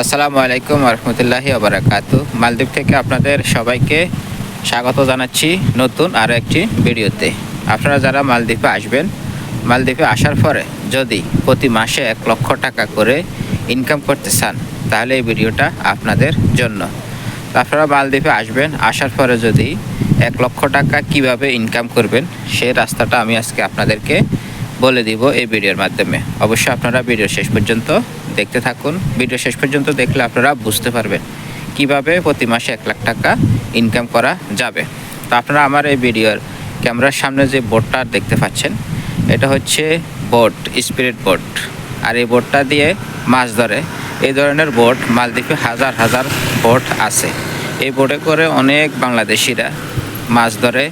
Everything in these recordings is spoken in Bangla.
আসসালামু আলাইকুম রহমতুল্লাহি ওবারাকাতু। মালদ্বীপ থেকে আপনাদের সবাইকে স্বাগত জানাচ্ছি নতুন আরও একটি ভিডিওতে। আপনারা যারা মালদ্বীপে আসবেন, মালদ্বীপে আসার পরে যদি প্রতি মাসে 1 লক্ষ টাকা করে ইনকাম করতে চান, তাহলে এই ভিডিওটা আপনাদের জন্য। আপনারা মালদ্বীপে আসবেন, আসার পরে যদি 1 লক্ষ টাকা কিভাবে ইনকাম করবেন সেই রাস্তাটা আমি আজকে আপনাদেরকে বলে দিব এই ভিডিওর মাধ্যমে। অবশ্যই আপনারা ভিডিও শেষ পর্যন্ত দেখতে থাকুন। ভিডিও শেষ পর্যন্ত দেখলে আপনারা বুঝতে পারবেন কিভাবে প্রতি মাসে 1 লাখ টাকা ইনকাম করা যাবে। তো আপনারা আমার এই ভিডিওর ক্যামেরার সামনে যে বোটটা দেখতে পাচ্ছেন, এটা হচ্ছে বোট, স্পিরিট বোট। আর এই বোটটা দিয়ে মাছ ধরে। এই ধরনের বোট মালদ্বীপে হাজার হাজার বোট আছে। এই বোটে করে অনেক বাংলাদেশিরা মাছ ধরে।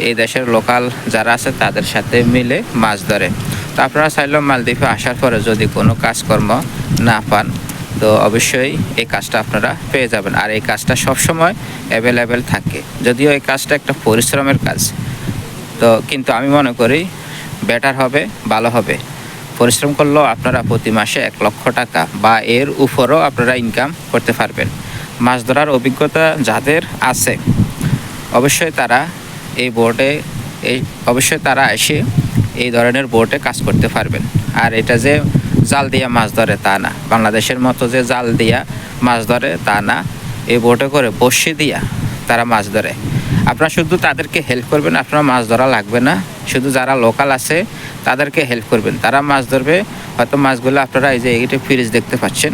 এই দেশের লোকাল যারা আছে তাদের সাথে মিলে মাছ ধরে। তো আপনারা চাইলেও মালদ্বীপে আসার পরে যদি কোনো কাজকর্ম না পান, তো অবশ্যই এই কাজটা আপনারা পেয়ে যাবেন। আর এই কাজটা সবসময় অ্যাভেলেবেল থাকে। যদিও এই কাজটা একটা পরিশ্রমের কাজ, তো কিন্তু আমি মনে করি বেটার হবে, ভালো হবে। পরিশ্রম করলেও আপনারা প্রতি মাসে 1 লক্ষ টাকা বা এর উপরও আপনারা ইনকাম করতে পারবেন। মাছ ধরার অভিজ্ঞতা যাদের আছে অবশ্যই তারা এসে এই ধরনের বোটে কাজ করতে পারবেন। আর এটা যে জাল দিয়া মাছ ধরে তা না, বাংলাদেশের মতো যে জাল দিয়া মাছ ধরে তা না। এই বোটে করে বসে দিয়া তারা মাছ ধরে। আপনারা শুধু তাদেরকে হেল্প করবেন, আপনারা মাছ ধরা লাগবে না। শুধু যারা লোকাল আছে তাদেরকে হেল্প করবেন, তারা মাছ ধরবে। হয়তো মাছগুলো আপনারা এই যে এইটা ফ্রিজ দেখতে পাচ্ছেন,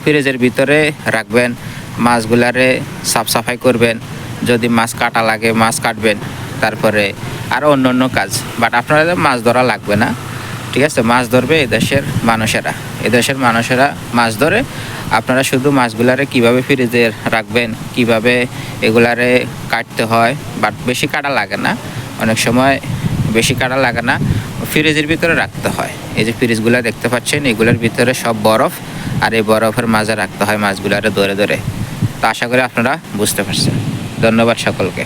ফ্রিজের ভিতরে রাখবেন, মাছগুলারে সাফাই করবেন। যদি মাছ কাটা লাগে মাছ কাটবেন, তারপরে আরও অন্য কাজ। বাট আপনারা মাছ ধরা লাগবে না, ঠিক আছে? মাছ ধরবে এদেশের মানুষেরা মাছ ধরে। আপনারা শুধু মাছগুলারে কিভাবে ফ্রিজে রাখবেন, কিভাবে এগুলারে কাটতে হয়। বাট বেশি কাটা লাগে না, অনেক সময় বেশি কাটা লাগে না, ফ্রিজের ভিতরে রাখতে হয়। এই যে ফ্রিজগুলো দেখতে পাচ্ছেন, এগুলোর ভিতরে সব বরফ, আর এই বরফের মাঝে রাখতে হয় মাছগুলারে ধরে। তো আশা করি আপনারা বুঝতে পারছেন। ধন্যবাদ সকলকে।